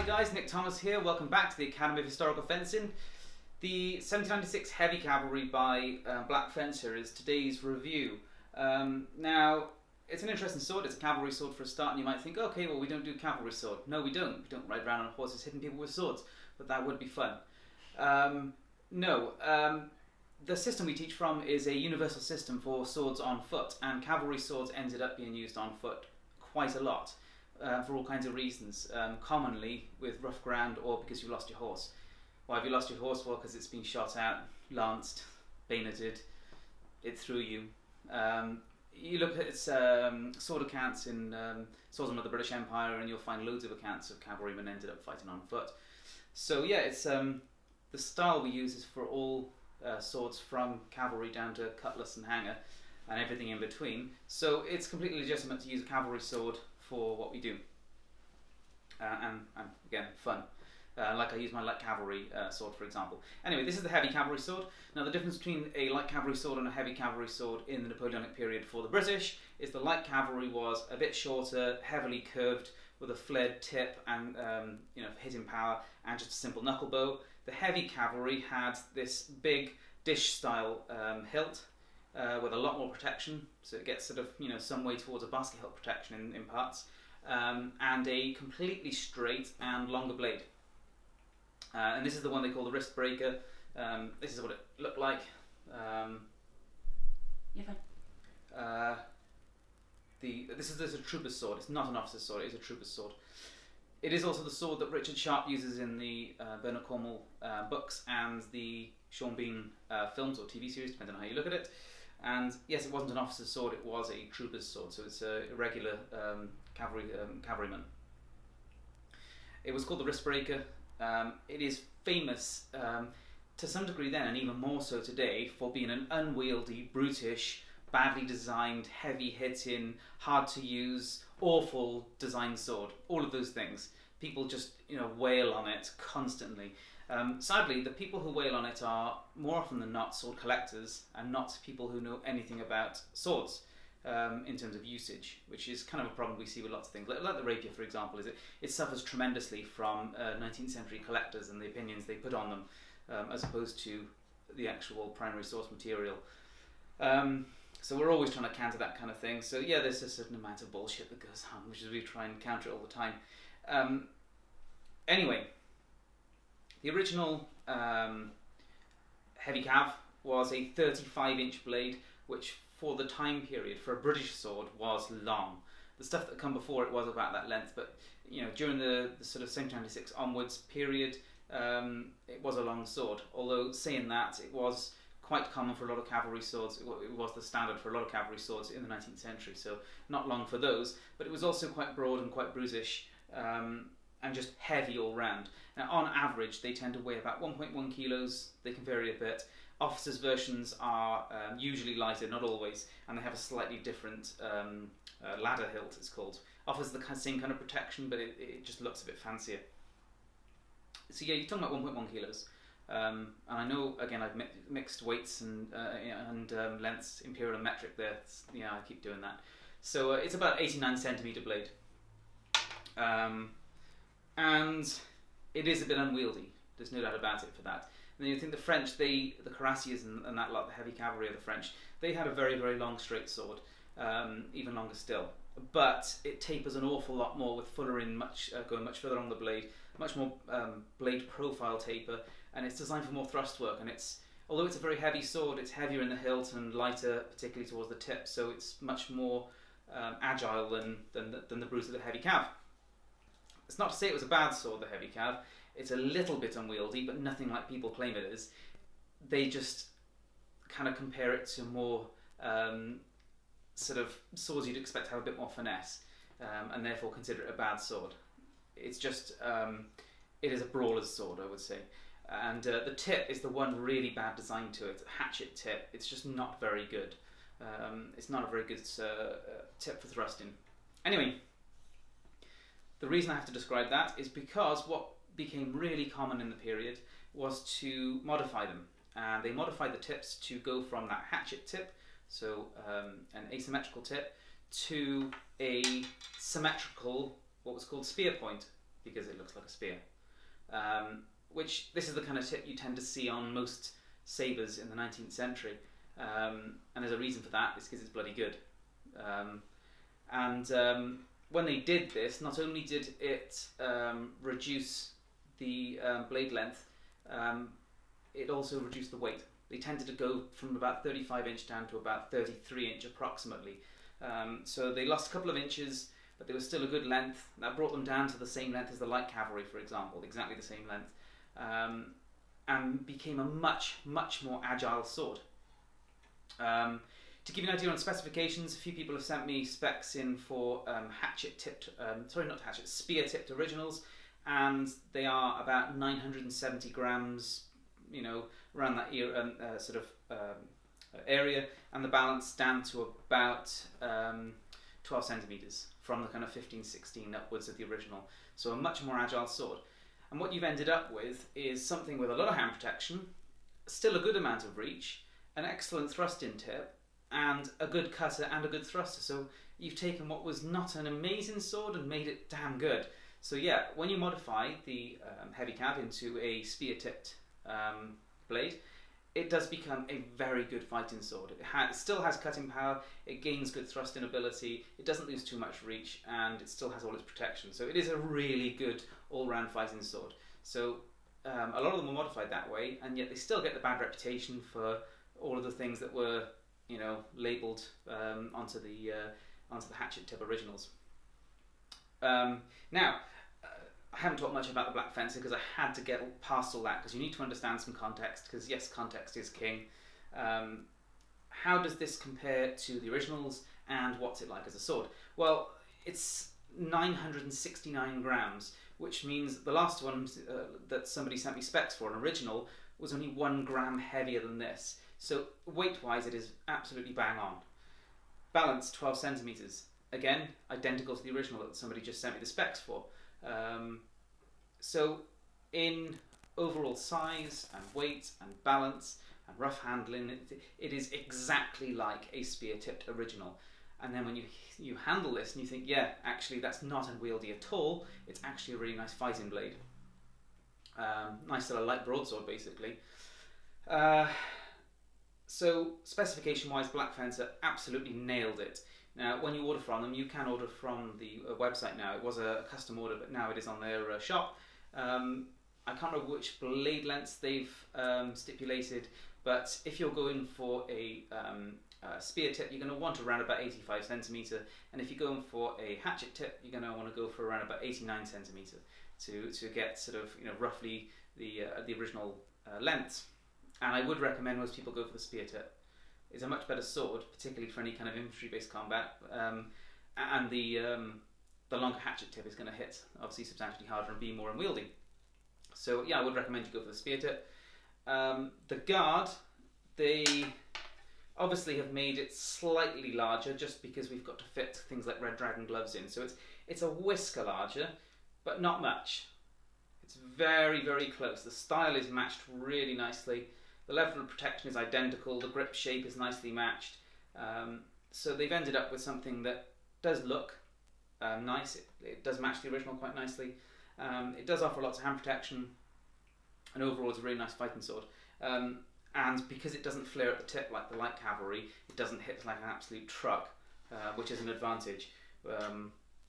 guys, Nick Thomas here. Welcome back to the Academy of Historical Fencing. The 1796 Heavy Cavalry by Black Fencer is today's review. Now, it's an interesting sword. It's a cavalry sword for a start, and you might think, okay, well, we don't do cavalry sword. No, we don't. We don't ride around on horses hitting people with swords, but that would be fun. The system we teach from is a universal system for swords on foot, and cavalry swords ended up being used on foot quite a lot. For all kinds of reasons, commonly with rough ground or because you lost your horse. Why have you lost your horse? Well, because it's been shot at, lanced, bayoneted, it threw you. You look at sword accounts in Swordsmen of the British Empire, and you'll find loads of accounts of cavalrymen ended up fighting on foot. So yeah, it's the style we use is for all swords from cavalry down to cutlass and hanger and everything in between. So it's completely legitimate to use a cavalry sword for what we do, and again, fun. Like I use my light cavalry sword, for example. Anyway, this is the heavy cavalry sword. Now, the difference between a light cavalry sword and a heavy cavalry sword in the Napoleonic period for the British is the light cavalry was a bit shorter, heavily curved, with a flared tip and hitting power, and just a simple knuckle bow. The heavy cavalry had this big dish-style hilt. With a lot more protection, so it gets sort of some way towards a basket hilt protection in parts, and a completely straight and longer blade. And this is the one they call the wrist breaker. This is what it looked like. This is a trooper's sword. It's not an officer's sword. It is a trooper's sword. It is also the sword that Richard Sharp uses in the Bernard Cornwell books and the Sean Bean films or TV series, depending on how you look at it. And yes, it wasn't an officer's sword, it was a trooper's sword, so it's a regular cavalryman. It was called the wrist breaker. It is famous to some degree then, and even more so today, for being an unwieldy, brutish, badly designed, heavy hitting, hard to use, awful design sword. All of those things. People just wail on it constantly. Sadly, the people who wail on it are more often than not sword collectors and not people who know anything about swords in terms of usage, which is kind of a problem we see with lots of things. Like the rapier, for example, it suffers tremendously from 19th century collectors and the opinions they put on them, as opposed to the actual primary source material. So we're always trying to counter that kind of thing. So yeah, there's a certain amount of bullshit that goes on, which is we try and counter it all the time. Anyway. The original heavy cav was a 35-inch blade, which for the time period, for a British sword, was long. The stuff that come before it was about that length, but during the sort of 1796 onwards period, it was a long sword. Although saying that, it was quite common for a lot of cavalry swords. It was the standard for a lot of cavalry swords in the 19th century, so not long for those. But it was also quite broad and quite bruisish. And just heavy all round. Now, on average, they tend to weigh about 1.1 kilos. They can vary a bit. Officers' versions are usually lighter, not always, and they have a slightly different ladder hilt, it's called. Offers the same kind of protection, but it just looks a bit fancier. So yeah, you're talking about 1.1 kilos. And I know, again, I've mixed weights and lengths, imperial and metric there. I keep doing that. So it's about 89 centimetre blade. And it is a bit unwieldy. There's no doubt about it for that. And then you think the French, the cuirassiers and that lot, the heavy cavalry of the French, they had a very, very long straight sword, even longer still. But it tapers an awful lot more with fuller in, going much further on the blade, much more blade profile taper, and it's designed for more thrust work. And although it's a very heavy sword, it's heavier in the hilt and lighter, particularly towards the tip, so it's much more agile than the bruise of the heavy cav. It's not to say it was a bad sword, the heavy cav. It's a little bit unwieldy, but nothing like people claim it is. They just kind of compare it to more sort of swords you'd expect to have a bit more finesse, and therefore consider it a bad sword. It's just, it is a brawler's sword, I would say. And the tip is the one really bad design to it, hatchet tip. It's just not very good. It's not a very good tip for thrusting. Anyway. The reason I have to describe that is because what became really common in the period was to modify them. And they modified the tips to go from that hatchet tip, so an asymmetrical tip, to a symmetrical, what was called spear point. because it looks like a spear. Which this is the kind of tip you tend to see on most sabres in the 19th century. And there's a reason for that, it's because it's bloody good. When they did this, not only did it reduce the blade length, it also reduced the weight. They tended to go from about 35 inch down to about 33 inch approximately. So they lost a couple of inches, but they were still a good length. That brought them down to the same length as the light cavalry, for example, exactly the same length, and became a much, much more agile sword. To give you an idea on specifications, a few people have sent me specs in for spear-tipped originals, and they are about 970 grams, around that area, and the balance down to about 12 centimeters from the kind of 15, 16 upwards of the original. So a much more agile sword. And what you've ended up with is something with a lot of hand protection, still a good amount of reach, an excellent thrust-in tip, and a good cutter and a good thruster. So you've taken what was not an amazing sword and made it damn good. So yeah, when you modify the heavy cav into a spear-tipped blade, it does become a very good fighting sword. It still has cutting power, it gains good thrusting ability, it doesn't lose too much reach, and it still has all its protection. So it is a really good all-round fighting sword. So a lot of them were modified that way, and yet they still get the bad reputation for all of the things that were, labelled onto the hatchet tip originals. Now, I haven't talked much about the Black Fencer because I had to get past all that, because you need to understand some context, because yes, context is king. How does this compare to the originals, and what's it like as a sword? Well, it's 969 grams, which means the last one that somebody sent me specs for, an original, was only 1 gram heavier than this. So weight-wise, it is absolutely bang on. Balance, 12 centimeters. Again, identical to the original that somebody just sent me the specs for. So in overall size and weight and balance and rough handling, it is exactly like a spear-tipped original. And then when you handle this and you think, yeah, actually that's not unwieldy at all, it's actually a really nice fighting blade. Nice little light broadsword, basically. So specification-wise, Black Fencer absolutely nailed it. Now, when you order from them, you can order from the website now. It was a custom order, but now it is on their shop. I can't remember which blade lengths they've stipulated, but if you're going for a spear tip, you're going to want around about 85 centimeter, and if you're going for a hatchet tip, you're going to want to go for around about 89 centimeter to get sort of roughly the original length. And I would recommend most people go for the spear tip. It's a much better sword, particularly for any kind of infantry-based combat, and the longer hatchet tip is going to hit obviously substantially harder and be more unwieldy. So yeah, I would recommend you go for the spear tip. The guard, they obviously have made it slightly larger just because we've got to fit things like Red Dragon gloves in. So it's a whisker larger, but not much. It's very, very close. The style is matched really nicely. The level of protection is identical. The grip shape is nicely matched. So they've ended up with something that does look nice. It does match the original quite nicely. It does offer lots of hand protection, and overall it's a really nice fighting sword. And because it doesn't flare at the tip like the light cavalry, it doesn't hit like an absolute truck, which is an advantage.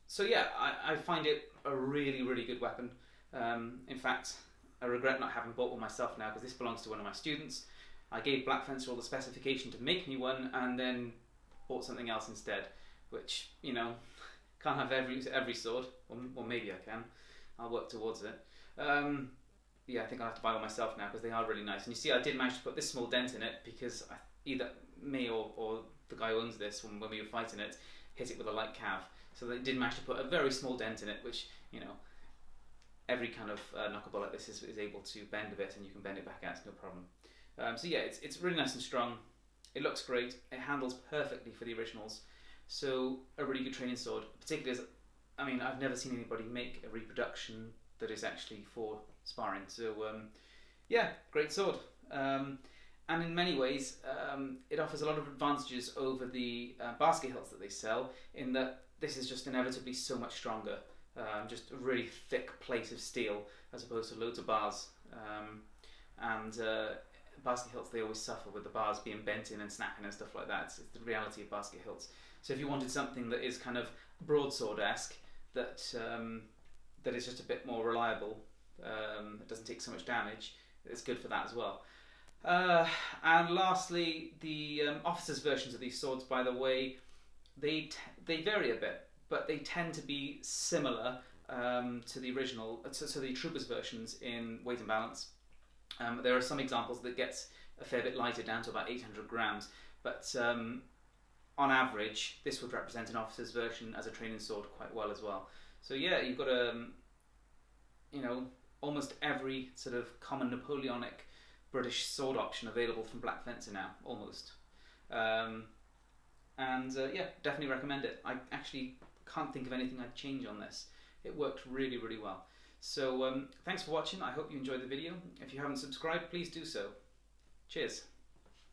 So yeah, I find it a really, really good weapon. In fact, I regret not having bought one myself now, because this belongs to one of my students. I gave Black Fencer all the specification to make me one, and then bought something else instead, which, can't have every sword. Or maybe I can. I'll work towards it. Yeah, I think I'll have to buy one myself now, because they are really nice. And you see, I did manage to put this small dent in it, because either me or the guy who owns this, when we were fighting it, hit it with a light cav. So they did manage to put a very small dent in it, which, every kind of knuckleball like this is able to bend a bit, and you can bend it back out, it's no problem. So yeah, it's really nice and strong. It looks great. It handles perfectly for the originals. So a really good training sword, particularly as, I've never seen anybody make a reproduction that is actually for sparring. So yeah, great sword. And in many ways, it offers a lot of advantages over the basket hilts that they sell, in that this is just inevitably so much stronger. just a really thick plate of steel as opposed to loads of bars. Basket hilts, they always suffer with the bars being bent in and snapping and stuff like that. It's the reality of basket hilts. So if you wanted something that is kind of broadsword-esque, that is just a bit more reliable, it doesn't take so much damage, it's good for that as well. And lastly, the officers' versions of these swords, by the way, they vary a bit, but they tend to be similar to the original, so the troopers' versions in weight and balance. There are some examples that gets a fair bit lighter, down to about 800 grams, but on average, this would represent an officer's version as a training sword quite well as well. So yeah, you've got almost every sort of common Napoleonic British sword option available from Black Fencer now, almost. Yeah, definitely recommend it. I actually can't think of anything I'd change on this. It worked really, really well. So thanks for watching. I hope you enjoyed the video. If you haven't subscribed, please do so. Cheers.